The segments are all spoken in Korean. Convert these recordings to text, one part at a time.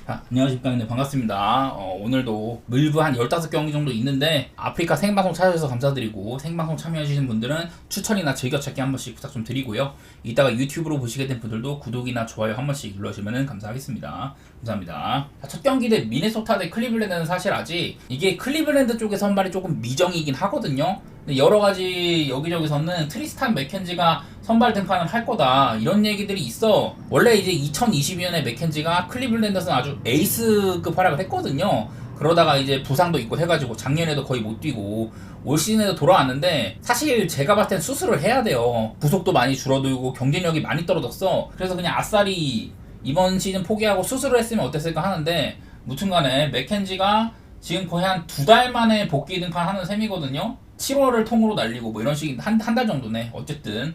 안녕하십니까. 네, 반갑습니다. 오늘도 물부 한 15경기 정도 있는데 아프리카 생방송 찾아주셔서 감사드리고, 생방송 참여해주신 분들은 추천이나 즐겨찾기 한 번씩 부탁 좀 드리고요. 이따가 유튜브로 보시게 된 분들도 구독이나 좋아요 한 번씩 눌러주시면 감사하겠습니다. 감사합니다. 첫 경기 대 미네소타 대 클리블랜드는 사실 아직 이게 클리블랜드 쪽의 선발이 조금 미정이긴 하거든요. 근데 여러가지 여기저기서는 트리스탄 맥켄지가 선발 등판을 할 거다 이런 얘기들이 있어. 원래 이제 2022년에 맥켄지가 클리블랜드에서는 아주 에이스급 활약을 했거든요. 그러다가 이제 부상도 있고 해가지고 작년에도 거의 못 뛰고 올 시즌에도 돌아왔는데, 사실 제가 봤을 땐 수술을 해야 돼요. 부속도 많이 줄어들고 경쟁력이 많이 떨어졌어. 그래서 그냥 아싸리 이번 시즌 포기하고 수술을 했으면 어땠을까 하는데, 무튼간에 맥켄지가 지금 거의 한 2달 만에 복귀 등판하는 셈이거든요. 7월을 통으로 날리고 뭐 이런 식인 한 달 정도네. 어쨌든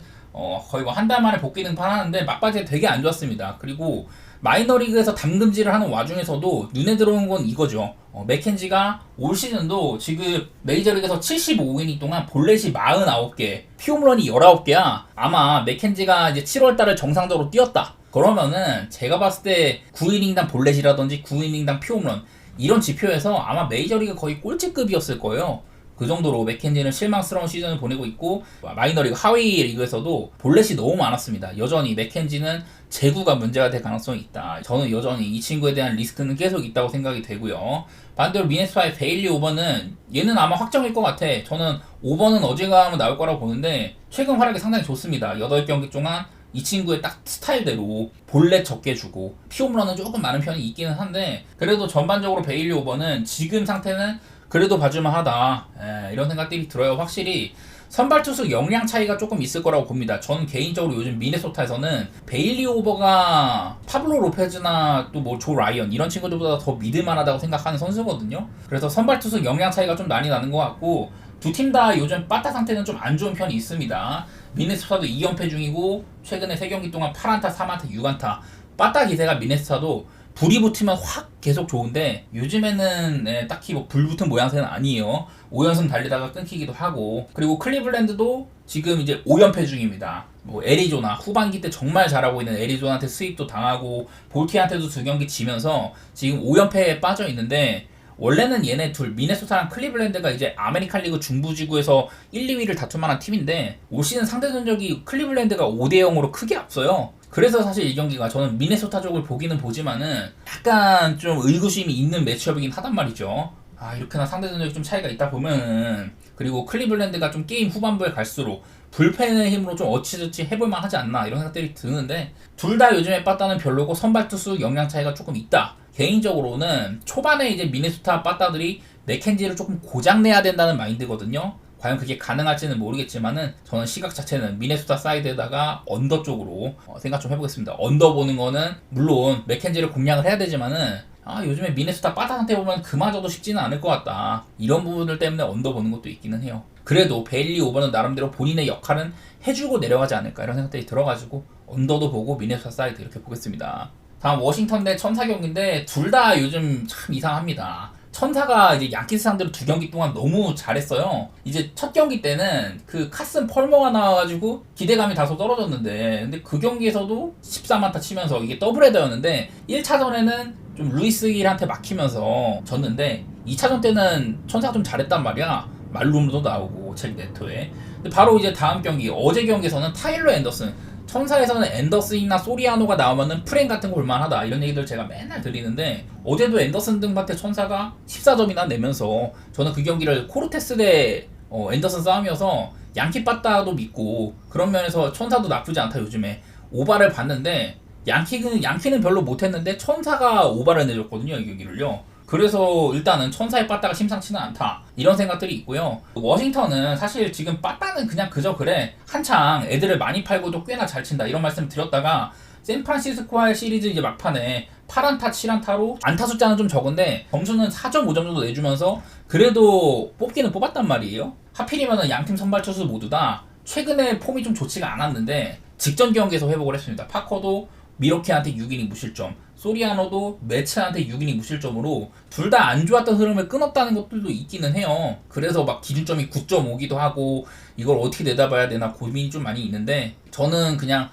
거의 뭐 한 달 만에 복귀 등판하는데 막바지에 되게 안 좋았습니다. 그리고 마이너리그에서 담금질을 하는 와중에서도 눈에 들어온 건 이거죠. 맥켄지가 올 시즌도 지금 메이저리그에서 75이닝 동안 볼넷이 49개, 피홈런이 19개야. 아마 맥켄지가 이제 7월달을 정상적으로 뛰었다 그러면은 제가 봤을 때 9이닝당 볼넷이라든지 9이닝당 피홈런 이런 지표에서 아마 메이저리그 거의 꼴찌급이었을 거예요. 그 정도로 맥켄지는 실망스러운 시즌을 보내고 있고, 마이너리그 하위 리그에서도 볼넷이 너무 많았습니다. 여전히 맥켄지는 제구가 문제가 될 가능성이 있다. 저는 여전히 이 친구에 대한 리스크는 계속 있다고 생각이 되고요. 반대로 미네소타의 베일리 오버는 얘는 아마 확정일 것 같아. 저는 5번은 어지간하면 나올 거라고 보는데 최근 활약이 상당히 좋습니다. 8경기 동안 이 친구의 딱 스타일대로 볼넷 적게 주고 피홈런은 조금 많은 편이 있기는 한데, 그래도 전반적으로 베일리 오버는 지금 상태는 그래도 봐줄만하다, 이런 생각들이 들어요. 확실히 선발 투수 역량 차이가 조금 있을 거라고 봅니다. 저는 개인적으로 요즘 미네소타에서는 베일리 오버가 파블로 로페즈나 또 뭐 조 라이언 이런 친구들보다 더 믿을만하다고 생각하는 선수거든요. 그래서 선발 투수 역량 차이가 좀 많이 나는 것 같고, 두 팀 다 요즘 빠따 상태는 좀 안 좋은 편이 있습니다. 미네소타도 2연패 중이고 최근에 3경기 동안 8안타, 3안타, 6안타. 빠따 기세가 미네소타도 불이 붙으면 확 계속 좋은데 요즘에는 딱히 뭐 불 붙은 모양새는 아니에요. 5연승 달리다가 끊기기도 하고. 그리고 클리블랜드도 지금 이제 5연패 중입니다. 뭐 애리조나 후반기 때 정말 잘하고 있는 애리조나한테 스윕도 당하고 볼티한테도 2경기 지면서 지금 5연패에 빠져 있는데, 원래는 얘네 둘 미네소타랑 클리블랜드가 이제 아메리칸 리그 중부지구에서 1, 2위를 다툴 만한 팀인데 올 시즌 상대 전적이 클리블랜드가 5대 0으로 크게 앞서요. 그래서 사실 이 경기가 저는 미네소타 쪽을 보기는 보지만은 약간 좀 의구심이 있는 매치업이긴 하단 말이죠. 이렇게나 상대 전적이 좀 차이가 있다 보면은, 그리고 클리블랜드가 좀 게임 후반부에 갈수록 불펜의 힘으로 좀 어치저치 해볼만 하지 않나 이런 생각들이 드는데, 둘 다 요즘에 빠따는 별로고 선발 투수 역량 차이가 조금 있다. 개인적으로는 초반에 이제 미네소타 빠따들이 맥켄지를 조금 고장내야 된다는 마인드거든요. 과연 그게 가능할지는 모르겠지만은 저는 시각 자체는 미네소타 사이드에다가 언더 쪽으로 생각 좀 해보겠습니다. 언더 보는 거는 물론 맥켄지를 공략을 해야 되지만은 요즘에 미네소타 빠따 상태 보면 그마저도 쉽지는 않을 것 같다. 이런 부분들 때문에 언더 보는 것도 있기는 해요. 그래도 베일리 오버는 나름대로 본인의 역할은 해주고 내려가지 않을까 이런 생각들이 들어가지고 언더도 보고 미네소타 사이드 이렇게 보겠습니다. 다음 워싱턴 대 천사 경기인데 둘 다 요즘 참 이상합니다. 천사가 이제 양키스 상대로 2경기 동안 너무 잘했어요. 이제 첫 경기 때는 그 카슨 펄머가 나와가지고 기대감이 다소 떨어졌는데, 근데 그 경기에서도 13안타 치면서 이게 더블헤더였는데 1차전에는 좀 루이스 길한테 막히면서 졌는데 2차전 때는 천사가 좀 잘했단 말이야. 말룸도 나오고 책 네토에. 근데 바로 이제 다음 경기 어제 경기에서는 타일러 앤더슨, 천사에서는 앤더슨이나 소리아노가 나오면은 프랭 같은 거 볼만하다 이런 얘기들 제가 맨날 드리는데, 어제도 앤더슨 등밭에 천사가 14점이나 내면서 저는 그 경기를 코르테스 대 앤더슨 싸움이어서 양키 빠따도 믿고, 그런 면에서 천사도 나쁘지 않다. 요즘에 오바를 봤는데 양키는 별로 못했는데 천사가 오바를 내줬거든요, 이 경기를요. 그래서 일단은 천사의 빠따가 심상치는 않다 이런 생각들이 있고요. 워싱턴은 사실 지금 빠따는 그냥 그저 그래 한창 애들을 많이 팔고도 꽤나 잘 친다 이런 말씀 드렸다가 샌프란시스코와의 시리즈 이제 막판에 8안타 7안타로 안타 숫자는 좀 적은데 점수는 4.5점 정도 내주면서 그래도 뽑기는 뽑았단 말이에요. 하필이면은 양팀 선발 투수 모두 다 최근에 폼이 좀 좋지가 않았는데 직전 경기에서 회복을 했습니다. 파커도 미로키한테 6이닝 무실점, 소리아노도 매츠한테 6이닝 무실점으로 둘 다 안 좋았던 흐름을 끊었다는 것들도 있기는 해요. 그래서 막 기준점이 9.5기도 하고 이걸 어떻게 내다봐야 되나 고민이 좀 많이 있는데, 저는 그냥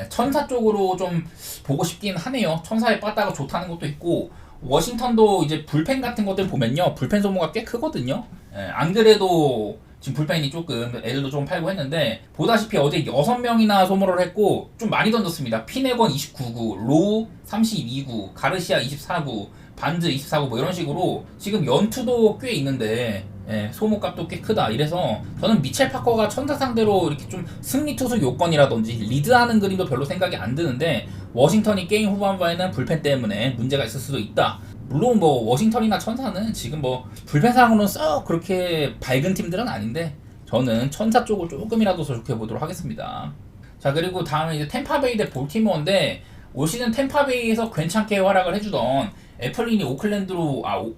천사 쪽으로 좀 보고 싶긴 하네요. 천사의 빠따가 좋다는 것도 있고 워싱턴도 이제 불펜 같은 것들 보면요, 불펜 소모가 꽤 크거든요. 안 그래도 지금 불펜이 조금 애들도 좀 팔고 했는데, 보다시피 어제 6명이나 소모를 했고 좀 많이 던졌습니다. 피네건 29구, 로우 32구, 가르시아 24구, 반즈 24구 뭐 이런 식으로 지금 연투도 꽤 있는데 소모값도 꽤 크다. 이래서 저는 미첼 파커가 천사 상대로 이렇게 좀 승리 투수 요건이라든지 리드하는 그림도 별로 생각이 안 드는데, 워싱턴이 게임 후반부에는 불펜 때문에 문제가 있을 수도 있다. 물론 뭐 워싱턴이나 천사는 지금 뭐 불펜상으로는 썩 그렇게 밝은 팀들은 아닌데, 저는 천사 쪽을 조금이라도 더 좋게 보도록 하겠습니다. 자, 그리고 다음에 이제 템파베이 대 볼티모어인데, 올 시즌 템파베이에서 괜찮게 활약을 해주던 애플린이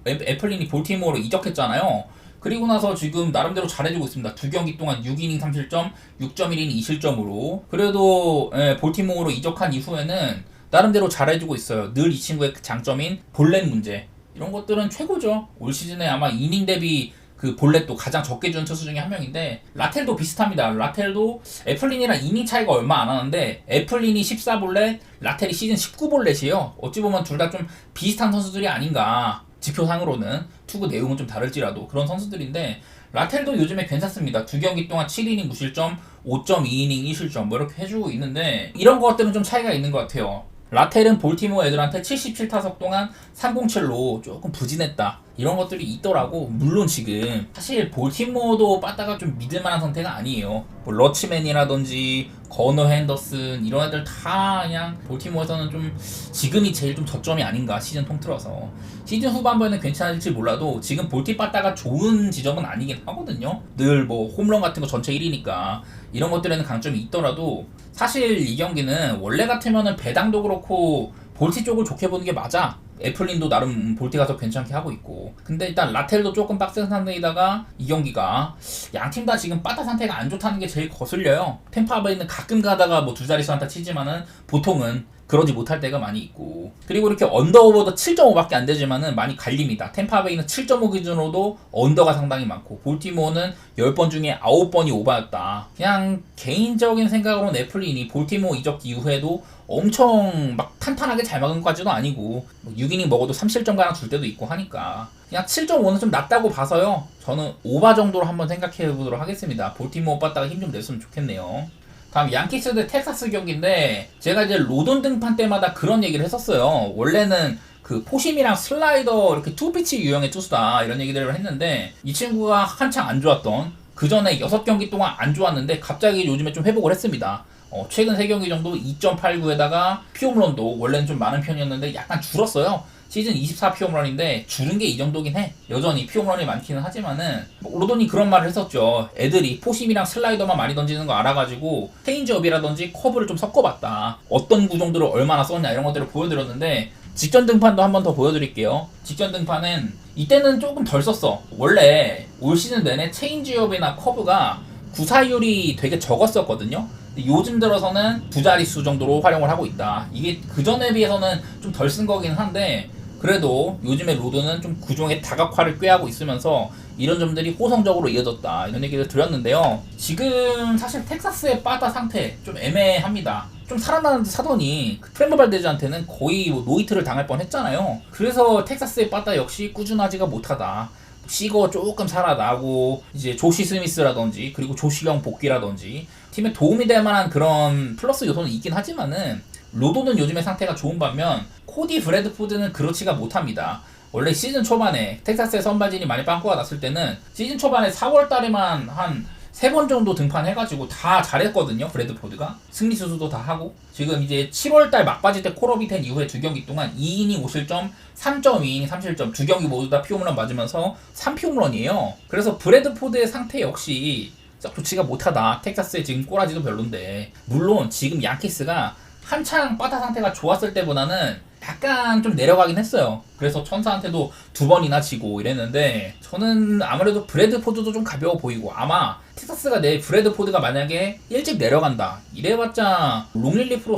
애플린이 볼티모어로 이적했잖아요. 그리고 나서 지금 나름대로 잘해주고 있습니다. 2경기 동안 6이닝 3실점, 6.1이닝 2실점으로. 그래도 볼티모어로 이적한 이후에는 나름대로 잘해주고 있어요. 늘 이 친구의 장점인 볼넷 문제, 이런 것들은 최고죠. 올 시즌에 아마 이닝 대비 그 볼넷도 가장 적게 준 투수 중에 한 명인데, 라텔도 비슷합니다. 라텔도 애플린이랑 이닝 차이가 얼마 안 하는데, 애플린이 14볼넷, 라텔이 시즌 19볼넷이에요. 어찌 보면 둘 다 좀 비슷한 선수들이 아닌가. 지표상으로는 투구 내용은 좀 다를지라도 그런 선수들인데, 라텔도 요즘에 괜찮습니다. 2경기 동안 7이닝 무실점, 5.2이닝 2실점 뭐 이렇게 해주고 있는데, 이런 것들은 좀 차이가 있는 것 같아요. 라텔은 볼티모어 애들한테 77타석 동안 307로 조금 부진했다, 이런 것들이 있더라고. 물론 지금 사실 볼티모어도 빠따가 좀 믿을만한 상태가 아니에요. 뭐 러치맨이라든지 거너 핸더슨 이런 애들 다 그냥 볼티모어에서는 좀 지금이 제일 좀 저점이 아닌가, 시즌 통틀어서. 시즌 후반부에는 괜찮을지 몰라도 지금 볼티 빠따가 좋은 지점은 아니긴 하거든요. 늘 뭐 홈런 같은 거 전체 1위니까 이런 것들에는 강점이 있더라도, 사실 이 경기는 원래 같으면은 배당도 그렇고 볼티 쪽을 좋게 보는 게 맞아. 애플린도 나름 볼티가 더 괜찮게 하고 있고. 근데 일단 라텔도 조금 빡센 상태이다가 이 경기가 양팀 다 지금 빠따 상태가 안 좋다는 게 제일 거슬려요. 템파베이는 가끔 가다가 뭐 두 자릿수 한타 치지만은 보통은 그러지 못할 때가 많이 있고. 그리고 이렇게 언더오버도 7.5밖에 안 되지만은 많이 갈립니다. 템파베이는 7.5 기준으로도 언더가 상당히 많고, 볼티모어는 10번 중에 9번이 오버였다. 그냥 개인적인 생각으로는 애플린이 볼티모어 이적 이후에도 엄청 막 탄탄하게 잘 막은 것까지도 아니고, 6이닝 먹어도 3실점 가량 줄 때도 있고 하니까 그냥 7.5는 좀 낮다고 봐서요, 저는 오버 정도로 한번 생각해 보도록 하겠습니다. 볼티모어 빠따가 힘 좀 냈으면 좋겠네요. 다음 양키스 대 텍사스 경기인데, 제가 이제 로돈 등판 때마다 그런 얘기를 했었어요. 원래는 그 포심이랑 슬라이더 이렇게 투피치 유형의 투수다, 이런 얘기들을 했는데, 이 친구가 한창 안 좋았던, 그 전에 6경기 동안 안 좋았는데 갑자기 요즘에 좀 회복을 했습니다. 최근 3경기 정도 2.89에다가 피홈런도 원래는 좀 많은 편이었는데 약간 줄었어요. 시즌 24 피홈런인데 줄은 게 이 정도긴 해. 여전히 피홈런이 많기는 하지만은, 로돈이 그런 말을 했었죠. 애들이 포심이랑 슬라이더만 많이 던지는 거 알아가지고 체인지업이라든지 커브를 좀 섞어봤다. 어떤 구종들을 얼마나 썼냐, 이런 것들을 보여드렸는데, 직전 등판도 한 번 더 보여드릴게요. 직전 등판은 이때는 조금 덜 썼어. 원래 올 시즌 내내 체인지업이나 커브가 구사율이 되게 적었었거든요. 요즘 들어서는 두 자릿수 정도로 활용을 하고 있다. 이게 그 전에 비해서는 좀 덜 쓴 거긴 한데, 그래도 요즘에 로드는 좀 구종의 다각화를 꾀하고 있으면서 이런 점들이 호성적으로 이어졌다, 이런 얘기를 드렸는데요. 지금 사실 텍사스의 빠따 상태 좀 애매합니다. 좀 살아나는 듯 하더니 프랭크 발데즈한테는 거의 뭐 노히트를 당할 뻔했잖아요. 그래서 텍사스의 빠따 역시 꾸준하지가 못하다. 시거 조금 살아나고, 이제 조시 스미스라든지 그리고 조시경 복귀라든지 팀에 도움이 될 만한 그런 플러스 요소는 있긴 하지만은, 로도는 요즘에 상태가 좋은 반면 코디 브래드포드는 그렇지가 못합니다. 원래 시즌 초반에 텍사스의 선발진이 많이 빵꾸가 났을 때는 시즌 초반에 4월달에만 한 3번 정도 등판해가지고 다 잘했거든요. 브래드포드가 승리 수수도 다 하고. 지금 이제 7월달 막바지 때 콜업이 된 이후에 2경기 동안 2이닝 5실점, 3.2이닝 3실점, 2경기 모두 다 피홈런 맞으면서 3피홈런이에요. 그래서 브래드포드의 상태 역시 썩 좋지가 못하다. 텍사스의 지금 꼬라지도 별론데, 물론 지금 양키스가 한창 빠타 상태가 좋았을 때보다는 약간 좀 내려가긴 했어요. 그래서 천사한테도 2번이나 지고 이랬는데, 저는 아무래도 브래드포드도 좀 가벼워 보이고, 아마 텍사스가 내 브래드포드가 만약에 일찍 내려간다 이래봤자 롱릴리프로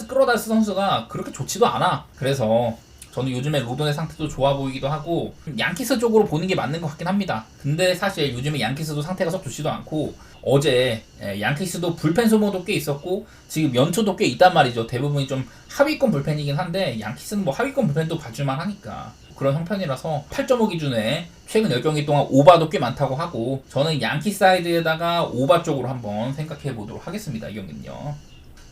끌어다스 선수가 그렇게 좋지도 않아. 그래서 저는 요즘에 로돈의 상태도 좋아 보이기도 하고 양키스 쪽으로 보는 게 맞는 것 같긴 합니다. 근데 사실 요즘에 양키스도 상태가 썩 좋지도 않고 어제 양키스도 불펜 소모도 꽤 있었고 지금 연초도 꽤 있단 말이죠. 대부분이 좀 하위권 불펜이긴 한데 양키스는 뭐 하위권 불펜도 봐줄만 하니까 그런 형편이라서 8.5 기준에 최근 10경기 동안 오바도 꽤 많다고 하고 저는 양키 사이드에다가 오바 쪽으로 한번 생각해 보도록 하겠습니다. 이 경기는요.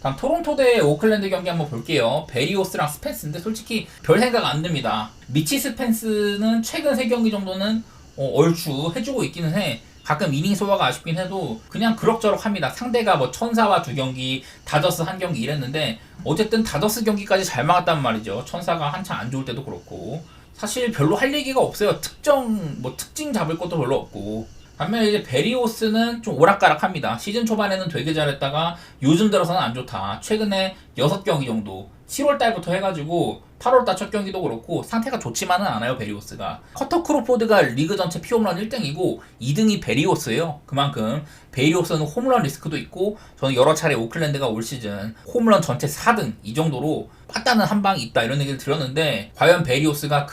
다음 토론토 대 오클랜드 경기 한번 볼게요. 베리오스랑 스펜스인데 솔직히 별 생각 안 듭니다. 미치 스펜스는 최근 3경기 정도는 얼추 해주고 있기는 해. 가끔 이닝 소화가 아쉽긴 해도 그냥 그럭저럭 합니다. 상대가 뭐 천사와 2경기, 다저스 1경기 이랬는데 어쨌든 다저스 경기까지 잘 막았단 말이죠. 천사가 한참 안 좋을 때도 그렇고 사실 별로 할 얘기가 없어요. 특징 잡을 것도 별로 없고. 반면에 이제 베리오스는 좀 오락가락합니다. 시즌 초반에는 되게 잘했다가 요즘 들어서는 안 좋다. 최근에 6경기 정도 7월달부터 해가지고 8월달 첫 경기도 그렇고 상태가 좋지만은 않아요. 베리오스가 커터 크로포드가 리그 전체 피홈런 1등이고 2등이 베리오스예요. 그만큼 베리오스는 홈런 리스크도 있고 저는 여러 차례 오클랜드가 올 시즌 홈런 전체 4등 이 정도로 빠따는 한 방이 있다 이런 얘기를 들었는데 과연 베리오스가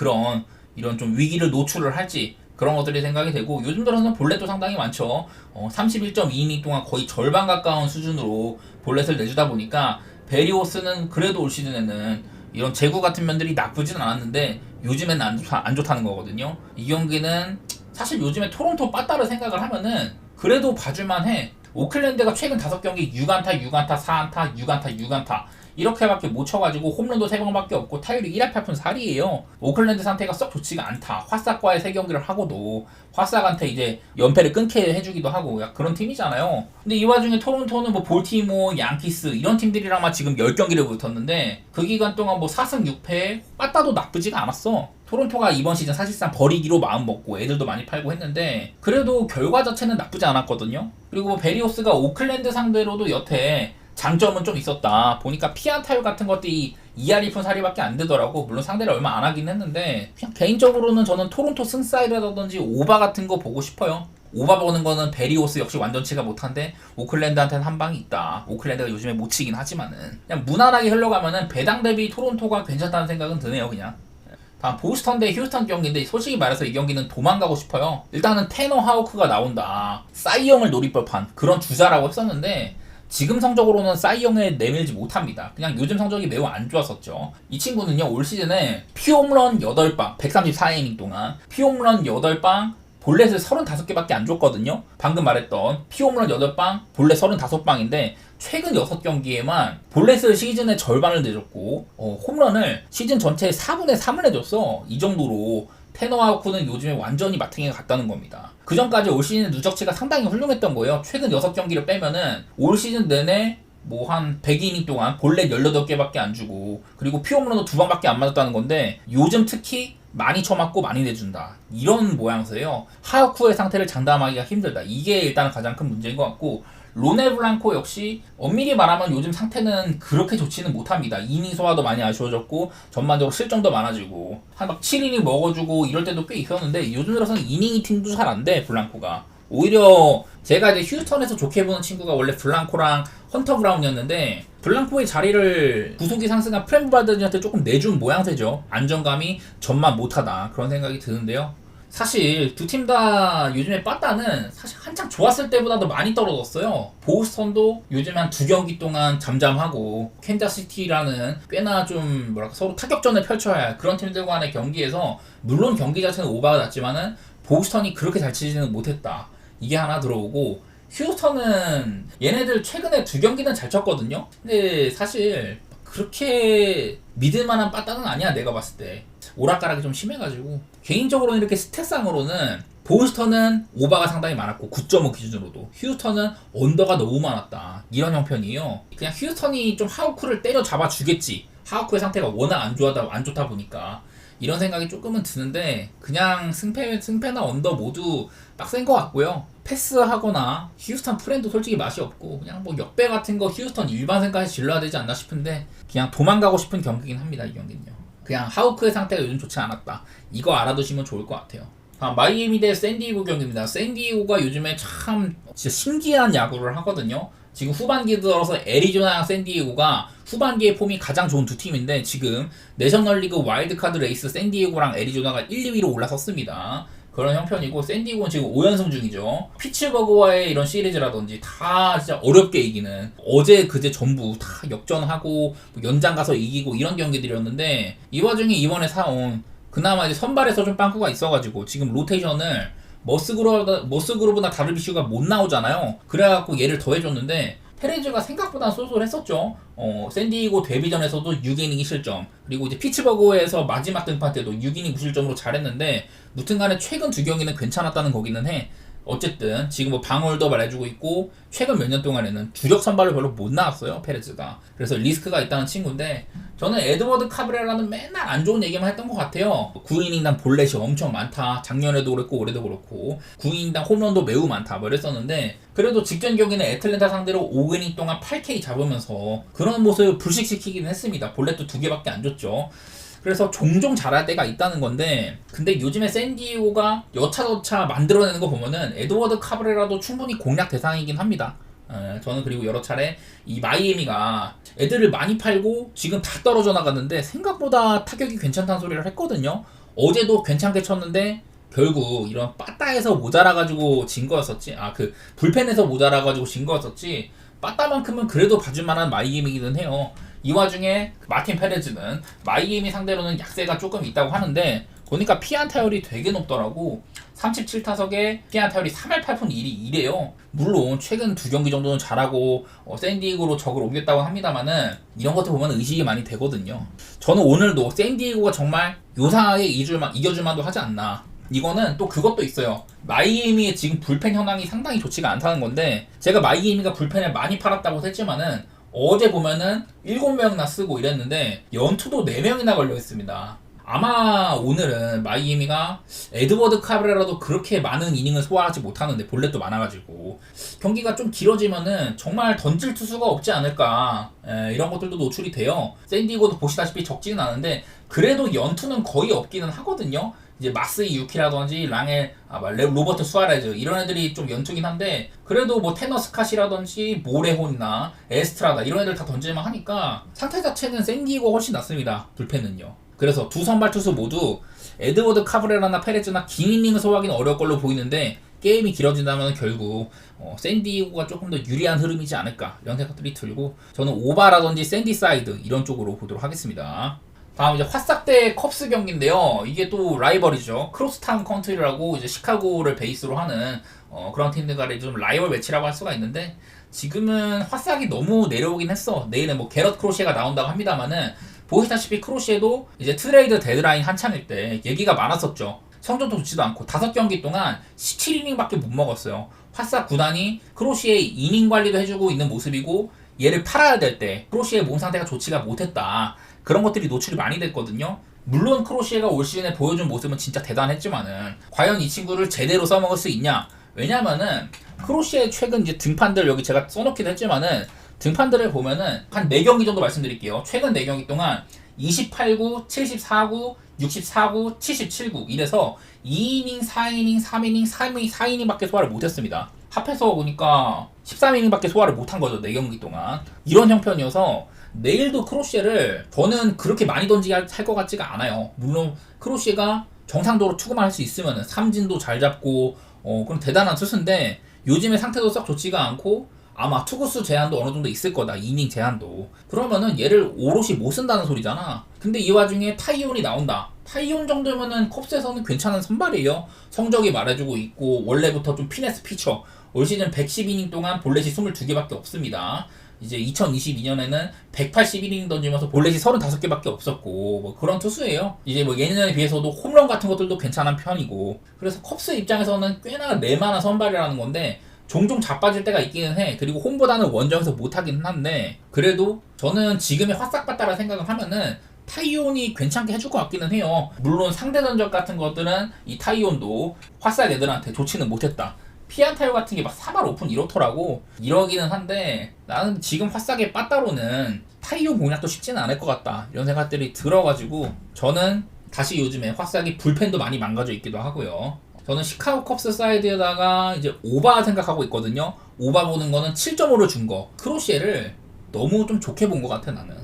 이런 좀 위기를 노출을 할지 그런 것들이 생각이 되고 요즘 들어서는 볼넷도 상당히 많죠. 31.2이닝 동안 거의 절반 가까운 수준으로 볼넷을 내주다 보니까 베리오스는 그래도 올 시즌에는 이런 제구 같은 면들이 나쁘진 않았는데 요즘에는 안 좋다는 거거든요. 이 경기는 사실 요즘에 토론토 빠따를 생각을 하면은 그래도 봐줄만 해. 오클랜드가 최근 5경기 6안타, 6안타, 4안타, 6안타, 6안타 이렇게밖에 못 쳐가지고 홈런도 3방밖에 없고 타율이 1할 8푼 4리에요. 오클랜드 상태가 썩 좋지가 않다. 화싹과의 3경기를 하고도 화싹한테 이제 연패를 끊게 해주기도 하고 그런 팀이잖아요. 근데 이 와중에 토론토는 뭐 볼티모어, 양키스 이런 팀들이랑만 지금 10경기를 붙었는데 그 기간 동안 뭐 4승 6패 빠따도 나쁘지가 않았어. 토론토가 이번 시즌 사실상 버리기로 마음먹고 애들도 많이 팔고 했는데 그래도 결과 자체는 나쁘지 않았거든요. 그리고 뭐 베리오스가 오클랜드 상대로도 여태 장점은 좀 있었다. 보니까 피안타율 같은 것들이 2할 2푼 4리밖에 안 되더라고. 물론 상대를 얼마 안 하긴 했는데 그냥 개인적으로는 저는 토론토 승사이드라든지 오바 같은 거 보고 싶어요. 오바 보는 거는 베리오스 역시 완전치가 못한데 오클랜드한테는 한 방이 있다. 오클랜드가 요즘에 못 치긴 하지만은 그냥 무난하게 흘러가면은 배당 대비 토론토가 괜찮다는 생각은 드네요. 그냥 다음 보스턴 대 휴스턴 경기인데 솔직히 말해서 이 경기는 도망가고 싶어요. 일단은 테너 하우크가 나온다. 싸이영을 노릴 법한 그런 주자라고 했었는데 지금 성적으로는 싸이영에 내밀지 못합니다. 그냥 요즘 성적이 매우 안 좋았었죠. 이 친구는요 올 시즌에 피홈런 8방 134이닝 동안 피홈런 8방 볼넷을 35개밖에 안 줬거든요. 방금 말했던 피홈런 8방 볼넷 35방인데 최근 6경기에만 볼넷을 시즌의 절반을 내줬고 홈런을 시즌 전체의 4분의 3을 내줬어. 이 정도로 테너하우크는 요즘에 완전히 마탱이가 갔다는 겁니다. 그 전까지 올 시즌 누적치가 상당히 훌륭했던 거예요. 최근 6경기를 빼면은 올 시즌 내내 뭐 한 100이닝 동안 볼넷 18개밖에 안 주고 그리고 피홈런도 2방밖에 안 맞았다는 건데 요즘 특히 많이 쳐맞고 많이 내준다. 이런 모양새예요. 하우크의 상태를 장담하기가 힘들다. 이게 일단 가장 큰 문제인 것 같고 로네 블랑코 역시 엄밀히 말하면 요즘 상태는 그렇게 좋지는 못합니다. 이닝 소화도 많이 아쉬워졌고 전반적으로 실점도 많아지고 한 막 7이닝 먹어주고 이럴 때도 꽤 있었는데 요즘 들어서는 이닝 히팅도 잘 안 돼. 블랑코가 오히려 제가 이제 휴스턴에서 좋게 보는 친구가 원래 블랑코랑 헌터 브라운이었는데 블랑코의 자리를 구속이 상승한 프렌드 바드한테 조금 내준 모양새죠. 안정감이 전만 못하다 그런 생각이 드는데요. 사실 두 팀 다 요즘에 빠따는 사실 한창 좋았을 때보다도 많이 떨어졌어요. 보스턴도 요즘에 한 2경기 동안 잠잠하고 캔자스시티라는 꽤나 좀 서로 타격전을 펼쳐야 할 그런 팀들 간의 경기에서 물론 경기 자체는 오바가 났지만은 보스턴이 그렇게 잘 치지는 못했다. 이게 하나 들어오고 휴스턴은 얘네들 최근에 2경기는 잘 쳤거든요. 근데 사실 그렇게 믿을만한 빠따는 아니야. 내가 봤을 때 오락가락이 좀 심해가지고 개인적으로는 이렇게 스탯상으로는 보스턴은 오바가 상당히 많았고 9.5 기준으로도 휴스턴은 언더가 너무 많았다. 이런 형편이에요. 그냥 휴스턴이 좀 하우크를 때려잡아 주겠지. 하우크의 상태가 워낙 안 좋다 보니까 이런 생각이 조금은 드는데 그냥 승패나 언더 모두 빡센 것 같고요. 패스하거나 휴스턴 프렌도 솔직히 맛이 없고 그냥 뭐 역배 같은 거 휴스턴 일반 생각에 질러야 되지 않나 싶은데 그냥 도망가고 싶은 경기긴 합니다. 이 경기는요. 그냥 하우크의 상태가 요즘 좋지 않았다. 이거 알아두시면 좋을 것 같아요. 마이애미 대 샌디에고 경기입니다. 샌디에고가 요즘에 참 진짜 신기한 야구를 하거든요. 지금 후반기 들어서 애리조나랑 샌디에고가 후반기의 폼이 가장 좋은 두 팀인데 지금 내셔널리그 와일드카드 레이스 샌디에고랑 애리조나가 1, 2위로 올라섰습니다. 그런 형편이고 샌디에고는 지금 5연승 중이죠. 피츠버그와의 이런 시리즈라든지 다 진짜 어렵게 이기는 어제 그제 전부 다 역전하고 연장 가서 이기고 이런 경기들이었는데 이 와중에 이번에 사온 그나마 이제 선발에서 좀 빵꾸가 있어가지고 지금 로테이션을 머스그로브나 다르비슈가 못 나오잖아요. 그래갖고 얘를 더해줬는데 페레즈가 생각보다 쏠쏠했었죠. 샌디에고 데뷔전에서도 6이닝 실점, 그리고 이제 피츠버그에서 마지막 등판 때도 6이닝 무실점으로 잘했는데 무튼간에 최근 두 경기는 괜찮았다는 거기는 해. 어쨌든 지금 뭐 방울도 말해주고 있고 최근 몇 년 동안에는 주력 선발을 별로 못 나왔어요 페레즈가. 그래서 리스크가 있다는 친구인데 저는 에드워드 카브레라는 맨날 안 좋은 얘기만 했던 것 같아요. 9이닝당 볼넷이 엄청 많다, 작년에도 그렇고 올해도 그렇고 9이닝당 홈런도 매우 많다 뭐 이랬었는데 그래도 직전 경기는 애틀랜타 상대로 5이닝 동안 8K 잡으면서 그런 모습을 불식시키긴 했습니다. 볼넷도 2개밖에 안 줬죠. 그래서 종종 잘할 때가 있다는 건데 근데 요즘에 샌디에고가 여차저차 만들어내는 거 보면은 에드워드 카브레라도 충분히 공략 대상이긴 합니다. 저는 그리고 여러 차례 이 마이애미가 애들을 많이 팔고 지금 다 떨어져 나갔는데 생각보다 타격이 괜찮다는 소리를 했거든요. 어제도 괜찮게 쳤는데 결국 이런 빠따에서 모자라가지고 진 거였었지. 그 불펜에서 모자라가지고 진 거였었지. 빠따만큼은 그래도 봐줄만한 마이애미이기는 해요. 이 와중에 마틴 페레즈는 마이애미 상대로는 약세가 조금 있다고 하는데 보니까 피안타율이 되게 높더라고. 37타석에 피안타율이 3할 8푼 1이 2래요. 물론 최근 두 경기 정도는 잘하고 샌디에고로 적을 옮겼다고 합니다만은 이런 것들 보면 의식이 많이 되거든요. 저는 오늘도 샌디에고가 정말 요상하게 이겨줄만도 하지 않나. 이거는 또 그것도 있어요. 마이애미의 지금 불펜 현황이 상당히 좋지가 않다는 건데 제가 마이애미가 불펜을 많이 팔았다고 했지만은 어제 보면은 7명이나 쓰고 이랬는데 연투도 4명이나 걸려 있습니다. 아마 오늘은 마이애미가 에드워드 카브레라도 그렇게 많은 이닝을 소화하지 못하는데 볼넷도 많아가지고 경기가 좀 길어지면은 정말 던질 투수가 없지 않을까. 이런 것들도 노출이 돼요. 샌디에고도 보시다시피 적지는 않은데 그래도 연투는 거의 없기는 하거든요. 이제 마스이 유키라든지 로버트 수아레즈 이런 애들이 좀 연투긴 한데 그래도 뭐 테너 스캇이라든지 모레혼이나 에스트라다 이런 애들 다 던질만 하니까 상태 자체는 샌디에고가 훨씬 낫습니다. 불펜은요. 그래서 두 선발 투수 모두 에드워드 카브레라나 페레즈나 긴 이닝을 소화하기는 어려울 걸로 보이는데 게임이 길어진다면 결국 샌디에고가 조금 더 유리한 흐름이지 않을까 이런 생각들이 들고 저는 오바라든지 샌디사이드 이런 쪽으로 보도록 하겠습니다. 다음 이제 화싹 대 컵스 경기인데요. 이게 또 라이벌이죠. 크로스타운 컨트리라고 이제 시카고를 베이스로 하는 그런 팀들 간의 좀 라이벌 매치라고 할 수가 있는데 지금은 화싹이 너무 내려오긴 했어. 내일은 뭐 게럿 크로시에가 나온다고 합니다만은 보시다시피 크로시에도 이제 트레이드 데드라인 한창일 때 얘기가 많았었죠. 성적도 좋지도 않고 5경기 동안 17이닝밖에 못 먹었어요. 화싹 구단이 크로시의 이닝 관리도 해주고 있는 모습이고 얘를 팔아야 될 때 크로시의 몸 상태가 좋지가 못했다. 그런 것들이 노출이 많이 됐거든요. 물론 크로시에가 올 시즌에 보여준 모습은 진짜 대단했지만은 과연 이 친구를 제대로 써먹을 수 있냐? 왜냐면은 크로시에 최근 이제 등판들 여기 제가 써놓기도 했지만은 등판들을 보면은 한 4경기 정도 말씀드릴게요. 최근 4경기 동안 28구, 74구, 64구, 77구 이래서 2이닝, 4이닝, 3이닝, 3이닝, 4이닝밖에 소화를 못했습니다. 합해서 보니까 13이닝밖에 소화를 못한 거죠. 4경기 동안. 이런 형편이어서 내일도 크로시에를 저는 그렇게 많이 던지게 할 것 같지가 않아요. 물론 크로시에가 정상적으로 투구만 할 수 있으면 삼진도 잘 잡고 그럼 대단한 투수인데 요즘에 상태도 썩 좋지가 않고 아마 투구수 제한도 어느 정도 있을 거다. 이닝 제한도. 그러면은 얘를 오롯이 못 쓴다는 소리잖아. 근데 이 와중에 타이온이 나온다. 타이온 정도면은 컵스에서는 괜찮은 선발이에요. 성적이 말해주고 있고 원래부터 좀 피네스 피처. 올 시즌 110이닝 동안 볼넷이 22개밖에 없습니다. 이제 2022년에는 181이닝 던지면서 볼넷이 35개밖에 없었고 뭐 그런 투수예요. 이제 뭐 예년에 비해서도 홈런 같은 것들도 괜찮은 편이고 그래서 컵스 입장에서는 꽤나 내만한 선발이라는 건데 종종 자빠질 때가 있기는 해. 그리고 홈보다는 원정에서 못하긴 한데 그래도 저는 지금의 화싹바다라 생각을 하면은 타이온이 괜찮게 해줄 것 같기는 해요. 물론 상대 전적 같은 것들은 이 타이온도 화싹 애들한테 좋지는 못했다. 피안타율 같은 게 막 3할 오픈 이렇더라고. 이러기는 한데 나는 지금 화싹의 빠따로는 타이온 공략도 쉽지는 않을 것 같다. 이런 생각들이 들어가지고 저는 다시 요즘에 화싹이 불펜도 많이 망가져 있기도 하고요. 저는 시카고 컵스 사이드에다가 이제 오바 생각하고 있거든요. 오바 보는 거는 7.5를 준 거. 크로시에를 너무 좀 좋게 본 것 같아 나는.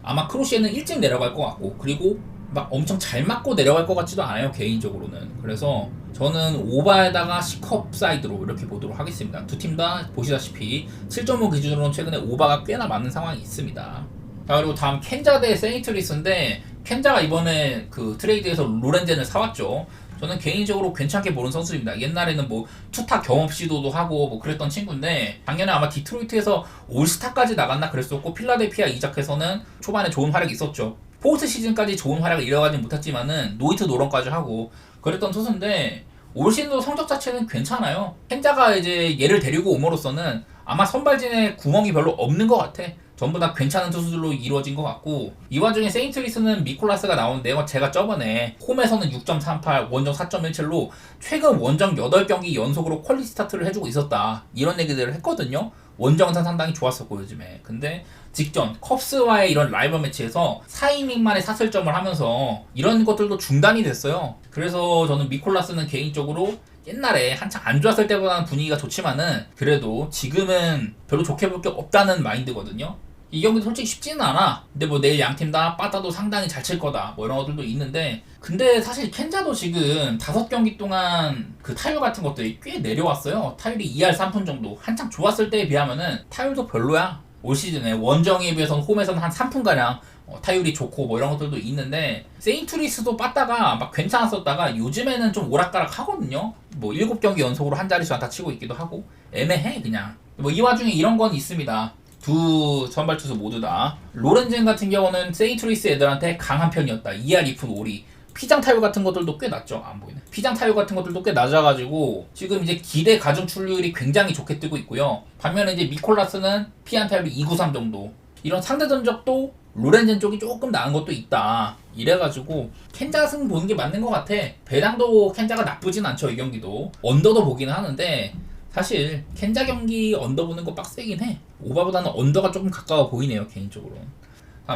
아마 크로시에는 일찍 내려갈 것 같고, 그리고 막 엄청 잘 맞고 내려갈 것 같지도 않아요 개인적으로는. 그래서 저는 오바에다가 C컵 사이드로 이렇게 보도록 하겠습니다. 두 팀 다 보시다시피 7.5 기준으로는 최근에 오바가 꽤나 많은 상황이 있습니다. 자, 그리고 다음 켄자 대 세인트루이스인데, 켄자가 이번에 그 트레이드에서 로렌젠을 사왔죠. 저는 개인적으로 괜찮게 보는 선수입니다. 옛날에는 뭐 투타 경험 시도도 하고 뭐 그랬던 친구인데, 작년에 아마 디트로이트에서 올스타까지 나갔나 그랬었고, 필라델피아 이적해서는 초반에 좋은 활약이 있었죠. 포스트 시즌까지 좋은 활약을 이어가지 못했지만은 노이트 노런까지 하고 그랬던 선수인데, 올 시즌도 성적 자체는 괜찮아요. 켄자가 이제 얘를 데리고 옴으로써는 아마 선발진에 구멍이 별로 없는 것 같아. 전부 다 괜찮은 투수들로 이루어진 것 같고, 이 와중에 세인트루이스는 미콜라스가 나오는데요. 제가 저번에 홈에서는 6.38, 원정 4.17로 최근 원정 8경기 연속으로 퀄리티 스타트를 해주고 있었다, 이런 얘기들을 했거든요. 원정은 상당히 좋았었고 요즘에. 근데 직전 컵스와의 이런 라이벌 매치에서 4이닝 만에 사슬점을 하면서 이런 것들도 중단이 됐어요. 그래서 저는 미콜라스는 개인적으로 옛날에 한창 안 좋았을 때보다는 분위기가 좋지만은 그래도 지금은 별로 좋게 볼 게 없다는 마인드거든요. 이 경기도 솔직히 쉽지는 않아. 근데 뭐 내일 양팀 다 빠따도 상당히 잘 칠 거다, 뭐 이런 것들도 있는데, 근데 사실 켄자도 지금 5경기 동안 그 타율 같은 것들이 꽤 내려왔어요. 타율이 2할 3푼 정도. 한창 좋았을 때에 비하면은 타율도 별로야. 올 시즌에 원정에 비해서는 홈에서는 한 3푼가량 타율이 좋고 뭐 이런 것들도 있는데, 세인트루이스도 빠따가 막 괜찮았었다가 요즘에는 좀 오락가락 하거든요. 뭐 7경기 연속으로 한 자릿수 안타 치고 있기도 하고 애매해 그냥. 뭐 이 와중에 이런 건 있습니다. 두 선발 투수 모두 다. 로렌젠 같은 경우는 세인트루이스 애들한테 강한 편이었다. 2할 2푼 5리. 피장 타율 같은 것들도 꽤 낮죠. 안 보이네. 피장 타율 같은 것들도 꽤 낮아가지고 지금 이제 기대 가중 출루율이 굉장히 좋게 뜨고 있고요. 반면에 이제 미콜라스는 피안 타율이 293 정도. 이런 상대 전적도 로렌젠 쪽이 조금 나은 것도 있다. 이래가지고 켄자 승 보는 게 맞는 것 같아. 배당도 켄자가 나쁘진 않죠. 이 경기도 언더도 보기는 하는데, 사실 켄자 경기 언더 보는 거 빡세긴 해. 오바보다는 언더가 조금 가까워 보이네요 개인적으로.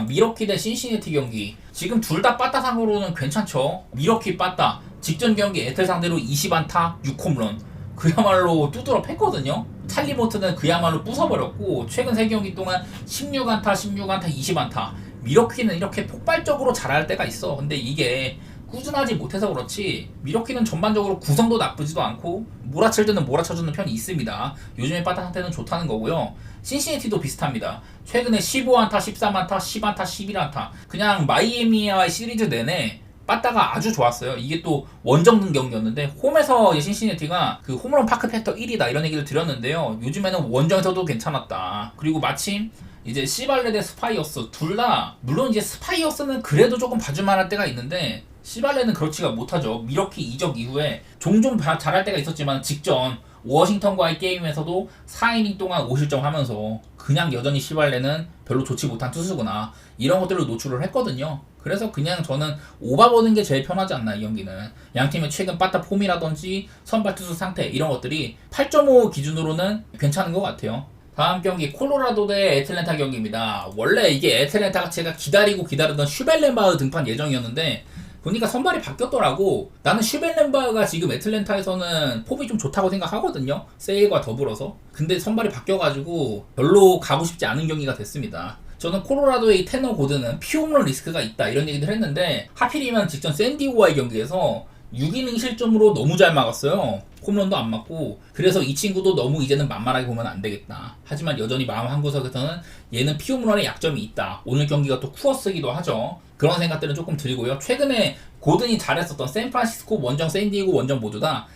미러키 대 신시내티 경기, 지금 둘 다 빠따 상으로는 괜찮죠. 미러키 빠따 직전 경기 에틀 상대로 20안타 6홈런, 그야말로 두드러 팼거든요. 찰리 모트는 그야말로 부숴버렸고, 최근 3경기 동안 16안타 16안타 20안타. 미러키는 이렇게 폭발적으로 잘할 때가 있어. 근데 이게 꾸준하지 못해서 그렇지, 미러키는 전반적으로 구성도 나쁘지도 않고 몰아칠 때는 몰아쳐주는 편이 있습니다. 요즘에 빠따 상태는 좋다는 거고요. 신시내티도 비슷합니다. 최근에 15안타 13안타 10안타 11안타, 그냥 마이애미와의 시리즈 내내 빠따가 아주 좋았어요. 이게 또 원정 경기였는데, 홈에서 신시내티가 그 홈런 파크 팩터 1위다 이런 얘기를 드렸는데요. 요즘에는 원정에서도 괜찮았다. 그리고 마침 이제 시발레 대 스파이어스 둘 다, 물론 이제 스파이어스는 그래도 조금 봐줄만할 때가 있는데 시발레는 그렇지가 못하죠. 미러키 이적 이후에 종종 잘할 때가 있었지만, 직전 워싱턴과의 게임에서도 4이닝 동안 5실점 하면서 그냥 여전히 시발레는 별로 좋지 못한 투수구나, 이런 것들을 노출을 했거든요. 그래서 그냥 저는 오바 보는 게 제일 편하지 않나. 이 경기는 양팀의 최근 빠따 폼이라든지 선발 투수 상태, 이런 것들이 8.5 기준으로는 괜찮은 것 같아요. 다음 경기 콜로라도 대 애틀랜타 경기입니다. 원래 이게 애틀랜타가 제가 기다리던 슈벨렌바흐 등판 예정이었는데 보니까 선발이 바뀌었더라고. 나는 슈벨렌바흐가 지금 애틀랜타에서는 폼이 좀 좋다고 생각하거든요. 세일과 더불어서. 근데 선발이 바뀌어가지고 별로 가고 싶지 않은 경기가 됐습니다. 저는 콜로라도의 테너 고드는 피홈런 리스크가 있다, 이런 얘기를 했는데, 하필이면 직전 샌디오와의 경기에서 6이닝 실점으로 너무 잘 막았어요. 홈런도 안 맞고. 그래서 이 친구도 너무 이제는 만만하게 보면 안 되겠다. 하지만 여전히 마음 한구석에서는 얘는 피홈런의 약점이 있다. 오늘 경기가 또 쿠어스기도 하죠. 그런 생각들은 조금 들고요. 최근에 고든이 잘했었던 샌프란시스코 원정, 샌디에고 원정 모두 다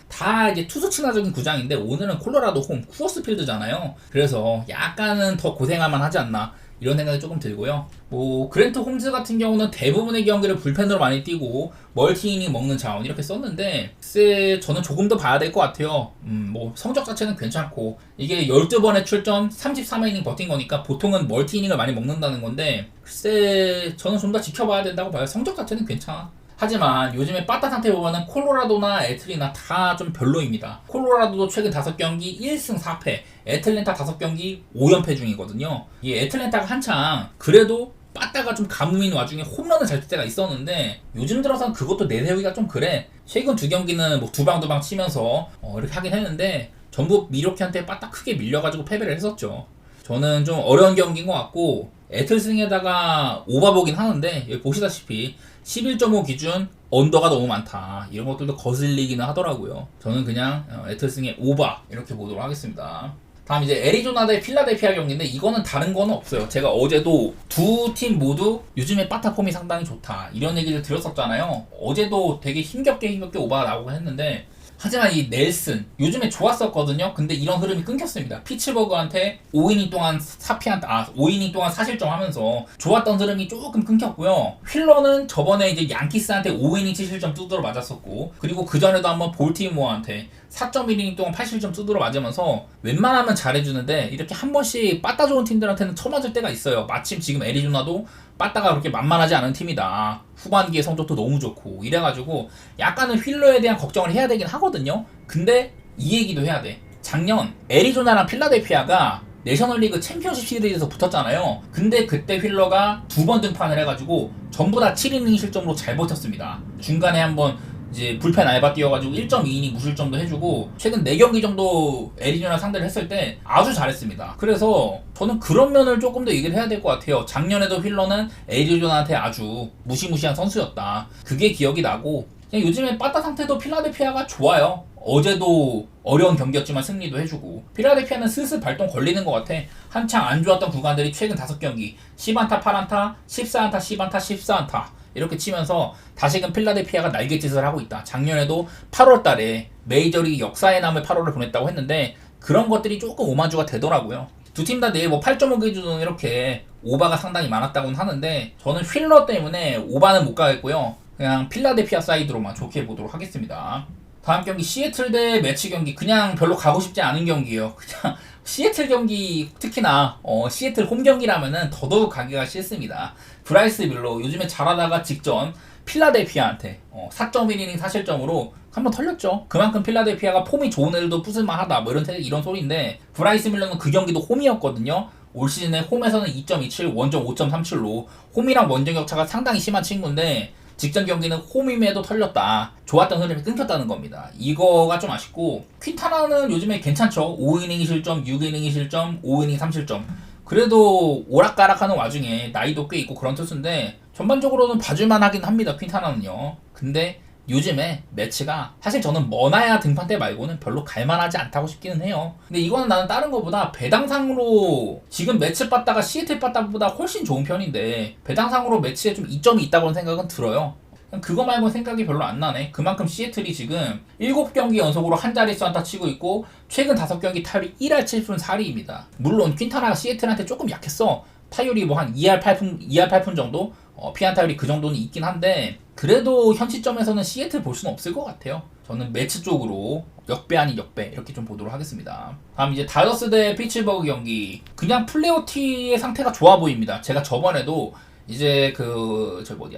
이제 투수 친화적인 구장인데, 오늘은 콜로라도 홈 쿠어스 필드잖아요. 그래서 약간은 더 고생할만 하지 않나, 이런 생각이 조금 들고요. 뭐 그랜트 홈즈 같은 경우는 대부분의 경기를 불펜으로 많이 뛰고 멀티이닝 먹는 자원 이렇게 썼는데, 글쎄 저는 조금 더 봐야 될 것 같아요. 뭐 성적 자체는 괜찮고, 이게 12번의 출전 33이닝 버틴 거니까 보통은 멀티이닝을 많이 먹는다는 건데, 글쎄 저는 좀 더 지켜봐야 된다고 봐요. 성적 자체는 괜찮아. 하지만 요즘에 빠따 상태 보면은 콜로라도나 애틀이나 다 좀 별로입니다. 콜로라도도 최근 5경기 1승 4패, 애틀랜타 5경기 5연패 중이거든요. 이 애틀랜타가 한창 그래도 빠따가 좀 가뭄인 와중에 홈런을 잘 칠 때가 있었는데, 요즘 들어서는 그것도 내세우기가 좀 그래. 최근 2경기는 뭐 두방두방 치면서 이렇게 하긴 했는데, 전부 미러키한테 빠딱 크게 밀려가지고 패배를 했었죠. 저는 좀 어려운 경기인 것 같고 애틀승에다가 오바보긴 하는데 여기 보시다시피 11.5 기준 언더가 너무 많다 이런 것들도 거슬리기는 하더라고요. 저는 그냥 애틀승의 오바 이렇게 보도록 하겠습니다. 다음 이제 애리조나 대 필라델피아 경기인데 이거는 다른 거는 없어요. 제가 어제도 두 팀 모두 요즘에 빠타 폼이 상당히 좋다 이런 얘기를 들었었잖아요. 어제도 되게 힘겹게 오바가 나오고 했는데 하지만 이 넬슨 요즘에 좋았었거든요. 근데 이런 흐름이 끊겼습니다. 피츠버그한테 5이닝 동안 5이닝 동안 4실점 하면서 좋았던 흐름이 조금 끊겼고요. 휠러는 저번에 이제 양키스한테 5이닝 7실점 두드러 맞았었고 그리고 그전에도 한번 볼티모어한테 4.1이닝 동안 8실점 두드러 맞으면서 웬만하면 잘해주는데 이렇게 한 번씩 빠따 좋은 팀들한테는 쳐맞을 때가 있어요. 마침 지금 애리조나도 빠따가 그렇게 만만하지 않은 팀이다. 후반기의 성적도 너무 좋고 이래가지고 약간은 휠러에 대한 걱정을 해야 되긴 하거든요. 근데 이 얘기도 해야 돼. 작년 애리조나랑 필라델피아가 내셔널리그 챔피언십 시리즈에서 붙었잖아요. 근데 그때 휠러가 2번 등판을 해가지고 전부 다 7이닝 실점으로 잘 버텼습니다. 중간에 한번 이제 불펜 알바 뛰어가지고 1.2이닝 무실점도 해주고 최근 4경기 정도 애리조나 상대를 했을 때 아주 잘했습니다. 그래서 저는 그런 면을 조금 더 얘기를 해야 될 것 같아요. 작년에도 휠러는 애리조나한테 아주 무시무시한 선수였다. 그게 기억이 나고 그냥 요즘에 빠따 상태도 필라델피아가 좋아요. 어제도 어려운 경기였지만 승리도 해주고 필라델피아는 슬슬 발동 걸리는 것 같아. 한창 안 좋았던 구간들이 최근 5경기 10안타 8안타 14안타 10안타 14안타 이렇게 치면서 다시금 필라델피아가 날갯짓을 하고 있다. 작년에도 8월달에 메이저리그 역사에 남을 8월을 보냈다고 했는데 그런 것들이 조금 오마주가 되더라고요. 두 팀 다 내일 뭐 8.5 기준은 이렇게 오바가 상당히 많았다고는 하는데 저는 휠러 때문에 오바는 못 가겠고요. 그냥 필라델피아 사이드로만 좋게 보도록 하겠습니다. 다음 경기 시애틀 대 매치 경기 그냥 별로 가고 싶지 않은 경기예요. 그냥 시애틀 경기 특히나 시애틀 홈 경기라면은 더더욱 가기가 싫습니다. 브라이스 밀러 요즘에 잘하다가 직전 필라델피아한테 4.1이닝 4실점으로 한번 털렸죠. 그만큼 필라델피아가 폼이 좋은 애들도 부술만하다 뭐 이런 소리인데 브라이스 밀러는 그 경기도 홈이었거든요. 올 시즌에 홈에서는 2.27 원정 5.37로 홈이랑 원정 격차가 상당히 심한 친구인데 직전 경기는 홈임에도 털렸다. 좋았던 흐름이 끊겼다는 겁니다. 이거가 좀 아쉽고 퀸타나는 요즘에 괜찮죠. 5이닝 실점, 6이닝 실점, 5이닝 3실점. 그래도 오락가락하는 와중에 나이도 꽤 있고 그런 투수인데 전반적으로는 봐줄만 하긴 합니다. 퀸타나는요. 근데 요즘에 매치가 사실 저는 머나야 등판대 말고는 별로 갈만하지 않다고 싶기는 해요. 근데 이거는 나는 다른 거보다 배당상으로 지금 매치 빠따가 시애틀 빠따보다 훨씬 좋은 편인데 배당상으로 매치에 좀 이점이 있다고 생각은 들어요. 그거 말고는 생각이 별로 안 나네. 그만큼 시애틀이 지금 7경기 연속으로 한 자릿수 안타 치고 있고 최근 5경기 타율이 1할 7푼 4리입니다. 물론 퀸타나가 시애틀한테 조금 약했어. 타율이 뭐 한 2할 8푼 정도? 피안타율이 그 정도는 있긴 한데 그래도 현 시점에서는 시애틀 볼 수는 없을 것 같아요. 저는 매치 쪽으로 역배 아닌 역배 이렇게 좀 보도록 하겠습니다. 다음 이제 다저스 대 피츠버그 경기 그냥 플레어티의 상태가 좋아 보입니다. 제가 저번에도 이제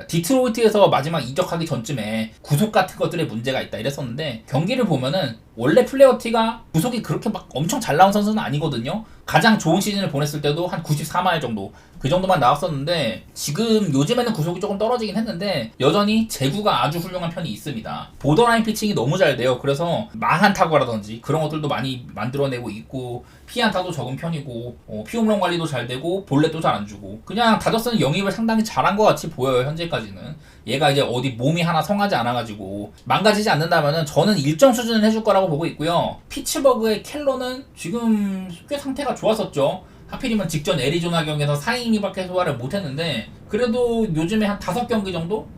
디트로이트에서 마지막 이적하기 전쯤에 구속 같은 것들에 문제가 있다 이랬었는데 경기를 보면은 원래 플레어티가 구속이 그렇게 막 엄청 잘 나온 선수는 아니거든요. 가장 좋은 시즌을 보냈을 때도 한 94마일 정도 그 정도만 나왔었는데 지금 요즘에는 구속이 조금 떨어지긴 했는데 여전히 제구가 아주 훌륭한 편이 있습니다. 보더라인 피칭이 너무 잘 돼요. 그래서 망한 타구라든지 그런 것들도 많이 만들어내고 있고 피안타도 적은 편이고 피홈런 관리도 잘 되고 볼넷도 잘 안 주고 그냥 다저스는 영입을 상당히 잘한 것 같이 보여요. 현재까지는 얘가 이제 어디 몸이 하나 성하지 않아가지고 망가지지 않는다면은 저는 일정 수준을 해줄 거라고 보고 있고요. 피츠버그의 켈러는 지금 꽤 상태가 좋았었죠. 하필이면 직전 애리조나 경기에서 4이닝밖에 소화를 못했는데 그래도 요즘에 한 5경기 정도?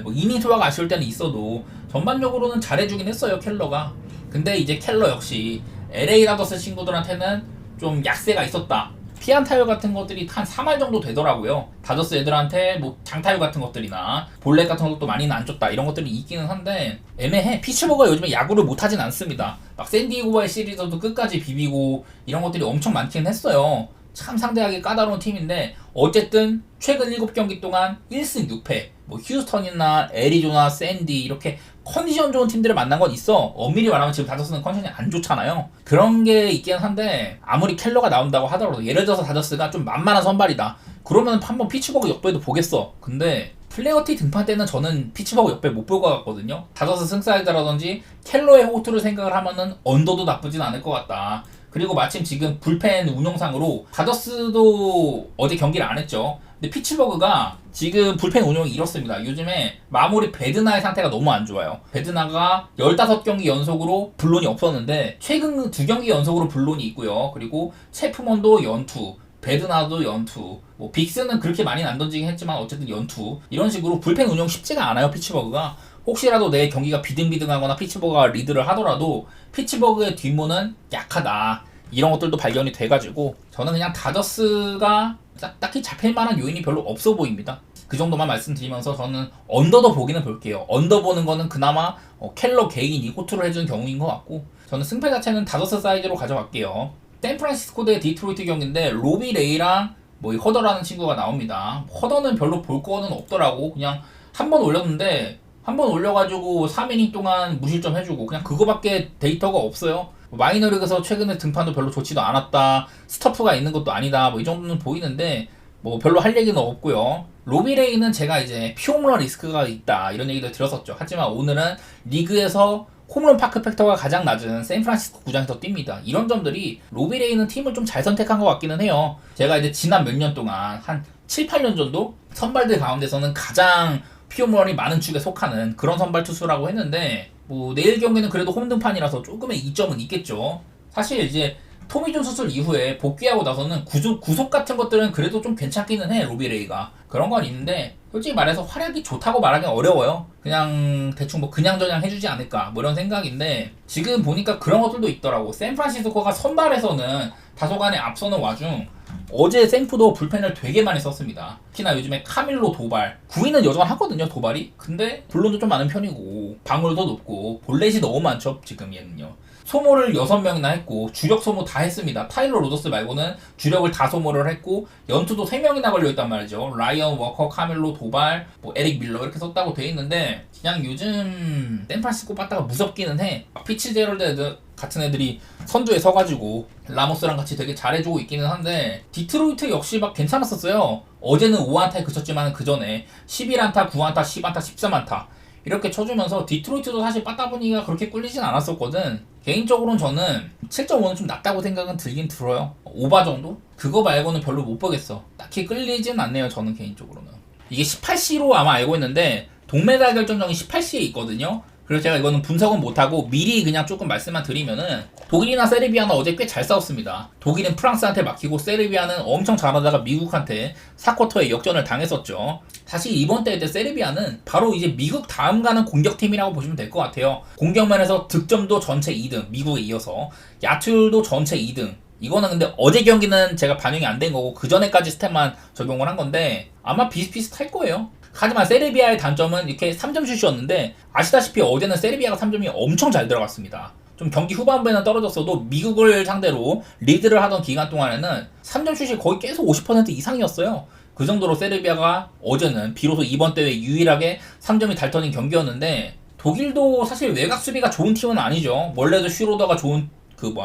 뭐 이닝 소화가 아쉬울 때는 있어도 전반적으로는 잘해주긴 했어요. 켈러가. 근데 이제 켈러 역시 LA 다저스 친구들한테는 좀 약세가 있었다. 피안타율 같은 것들이 한 3할 정도 되더라고요. 다저스 애들한테 뭐 장타율 같은 것들이나 볼넷 같은 것도 많이는 안 줬다 이런 것들이 있기는 한데 애매해. 피츠버그가 요즘에 야구를 못하진 않습니다. 막 샌디에고와의 시리즈도 끝까지 비비고 이런 것들이 엄청 많긴 했어요. 참 상대하기 까다로운 팀인데 어쨌든 최근 7경기 동안 1승 6패 뭐 휴스턴이나 애리조나, 샌디 이렇게 컨디션 좋은 팀들을 만난 건 있어. 엄밀히 말하면 지금 다저스는 컨디션이 안 좋잖아요. 그런 게 있긴 한데 아무리 켈러가 나온다고 하더라도 예를 들어서 다저스가 좀 만만한 선발이다. 그러면 한번 피츠버그 역배도 보겠어. 근데 플레어티 등판 때는 저는 피츠버그 옆에 못 볼 것 같거든요. 다저스 승사이드라든지 켈러의 호투를 생각을 하면은 언더도 나쁘진 않을 것 같다. 그리고 마침 지금 불펜 운영상으로 다저스도 어제 경기를 안 했죠. 근데 피츠버그가 지금 불펜 운영이 이렇습니다. 요즘에 마무리 베드나의 상태가 너무 안 좋아요. 베드나가 15경기 연속으로 불론이 없었는데 최근 2경기 연속으로 불론이 있고요. 그리고 체프먼도 연투, 베드나도 연투, 뭐 빅스는 그렇게 많이는 안 던지긴 했지만 어쨌든 연투, 이런 식으로 불펜 운영 쉽지가 않아요. 피츠버그가 혹시라도 내 경기가 비등비등하거나 피츠버그가 리드를 하더라도 피츠버그의 뒷문은 약하다, 이런 것들도 발견이 돼가지고 저는 그냥 다저스가 딱히 잡힐 만한 요인이 별로 없어 보입니다. 그 정도만 말씀드리면서 저는 언더도 보기는 볼게요. 언더 보는 거는 그나마 켈러 개인이 호투를 해주는 경우인 것 같고, 저는 승패 자체는 다저스 사이드로 가져갈게요. 샌프란시스코 대 디트로이트 경기인데 로비 레이랑 뭐 이 허더라는 친구가 나옵니다. 허더는 별로 볼 거는 없더라고. 그냥 한 번 올렸는데 한 번 올려가지고 3이닝 동안 무실점 해주고 그냥 그거밖에 데이터가 없어요. 마이너리그에서 최근에 등판도 별로 좋지도 않았다, 스터프가 있는 것도 아니다, 뭐 이 정도는 보이는데 뭐 별로 할 얘기는 없고요. 로비레이는 제가 이제 피홈런 리스크가 있다 이런 얘기도 들었었죠. 하지만 오늘은 리그에서 홈런 파크 팩터가 가장 낮은 샌프란시스코 구장에서 뜁니다. 이런 점들이 로비레이는 팀을 좀 잘 선택한 것 같기는 해요. 제가 이제 지난 몇 년 동안 한 7, 8년 정도 선발들 가운데서는 가장 피홈런이 많은 축에 속하는 그런 선발 투수라고 했는데, 뭐 내일 경기는 그래도 홈등판이라서 조금의 이점은 있겠죠. 사실 이제 토미존 수술 이후에 복귀하고 나서는 구속 같은 것들은 그래도 좀 괜찮기는 해. 로비레이가 그런 건 있는데 솔직히 말해서 활약이 좋다고 말하기는 어려워요. 그냥 대충 뭐 그냥저냥 해주지 않을까 뭐 이런 생각인데, 지금 보니까 그런 것들도 있더라고. 샌프란시스코가 선발에서는 다소간에 앞서는 와중 어제 샌프도 불펜을 되게 많이 썼습니다. 특히나 요즘에 카밀로 도발 9위는 여전하거든요. 도발이. 근데 블론도 좀 많은 편이고 방울도 높고 볼넷이 너무 많죠. 지금 얘는요. 소모를 6명이나 했고 주력 소모 다 했습니다. 타일러 로저스 말고는 주력을 다 소모를 했고 연투도 3명이나 걸려있단 말이죠. 라이언, 워커, 카밀로, 도발, 뭐 에릭 밀러 이렇게 썼다고 돼 있는데, 그냥 요즘 샌프란시스코 빠따가 무섭기는 해. 피츠제럴드 같은 애들이 선두에 서가지고 라모스랑 같이 되게 잘해주고 있기는 한데, 디트로이트 역시 막 괜찮았었어요. 어제는 5안타에 그쳤지만 그 전에 11안타, 9안타, 10안타, 13안타 이렇게 쳐주면서 디트로이트도 사실 빠따 분위기가 그렇게 꿀리진 않았었거든. 개인적으로는 저는 7.5는 좀 낮다고 생각은 들긴 들어요. 오바 정도? 그거 말고는 별로 못 보겠어. 딱히 끌리진 않네요. 저는 개인적으로는. 이게 18C로 아마 알고 있는데 동메달 결정전이 18C에 있거든요. 그래서 제가 이거는 분석은 못하고 미리 그냥 조금 말씀만 드리면은, 독일이나 세르비아는 어제 꽤 잘 싸웠습니다. 독일은 프랑스한테 막히고 세르비아는 엄청 잘하다가 미국한테 4쿼터에 역전을 당했었죠. 사실 이번 대회 때 세르비아는 바로 이제 미국 다음 가는 공격팀이라고 보시면 될 것 같아요. 공격면에서 득점도 전체 2등, 미국에 이어서 야투율도 전체 2등. 이거는 근데 어제 경기는 제가 반영이 안 된 거고 그 전에까지 스탯만 적용을 한 건데 아마 비슷비슷할 거예요. 하지만 세르비아의 단점은 이렇게 3점슛이었는데 아시다시피 어제는 세르비아가 3점이 엄청 잘 들어갔습니다. 좀 경기 후반부에는 떨어졌어도 미국을 상대로 리드를 하던 기간 동안에는 3점슛이 거의 계속 50% 이상이었어요. 그 정도로 세르비아가 어제는 비로소 이번 대회 유일하게 3점이 달 터진 경기였는데, 독일도 사실 외곽 수비가 좋은 팀은 아니죠. 원래도 슈로더가 좋은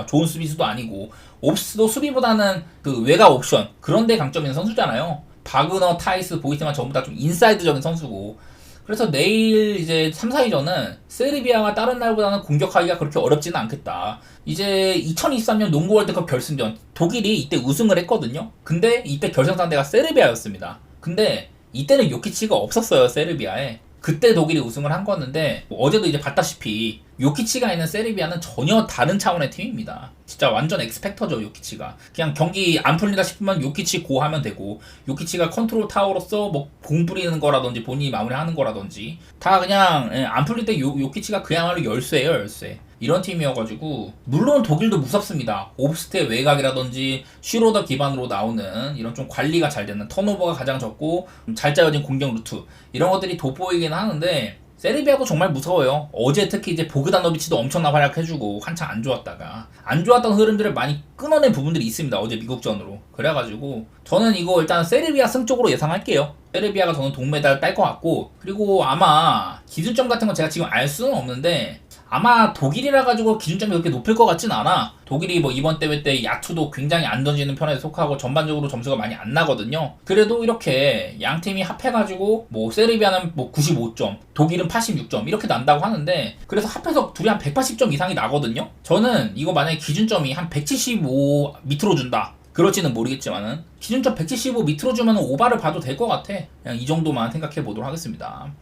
좋은 수비수도 아니고 옵스도 수비보다는 그 외곽 옵션 그런 데 강점 있는 선수잖아요. 바그너, 타이스, 보이스만 전부 다 좀 인사이드적인 선수고, 그래서 내일 이제 3, 4위전은 세르비아와 다른 날보다는 공격하기가 그렇게 어렵지는 않겠다. 이제 2023년 농구 월드컵 결승전 독일이 이때 우승을 했거든요. 근데 이때 결승 상대가 세르비아였습니다. 근데 이때는 요키치가 없었어요. 세르비아에. 그때 독일이 우승을 한 거였는데, 어제도 이제 봤다시피 요키치가 있는 세르비아는 전혀 다른 차원의 팀입니다. 진짜 완전 엑스팩터죠. 요키치가 그냥 경기 안 풀린다 싶으면 요키치 고 하면 되고, 요키치가 컨트롤 타워로서 뭐 공 부리는 거라든지 본인이 마무리하는 거라든지 다 그냥 안 풀릴 때 요키치가 그야말로 열쇠예요. 열쇠. 이런 팀이어가지고, 물론 독일도 무섭습니다. 옵스트의 외곽이라든지 슈로더 기반으로 나오는 이런 좀 관리가 잘 되는, 턴오버가 가장 적고 잘 짜여진 공격 루트, 이런 것들이 돋보이긴 하는데 세르비아도 정말 무서워요. 어제 특히 이제 보그다노비치도 엄청난 활약해주고 한창 안 좋았던 흐름들을 많이 끊어낸 부분들이 있습니다. 어제 미국전으로. 그래가지고 저는 이거 일단 세르비아 승 쪽으로 예상할게요. 세르비아가 저는 동메달 딸 것 같고, 그리고 아마 기준점 같은 건 제가 지금 알 수는 없는데 아마 독일이라 가지고 기준점이 그렇게 높을 것 같진 않아. 독일이 뭐 이번 대회 때 야투도 굉장히 안 던지는 편에 속하고 전반적으로 점수가 많이 안 나거든요. 그래도 이렇게 양 팀이 합해가지고 뭐 세르비아는 뭐 95점, 독일은 86점 이렇게 난다고 하는데, 그래서 합해서 둘이 한 180점 이상이 나거든요. 저는 이거 만약에 기준점이 한 175 밑으로 준다, 그럴지는 모르겠지만은 기준점 175 밑으로 주면 오바를 봐도 될 것 같아. 그냥 이 정도만 생각해 보도록 하겠습니다.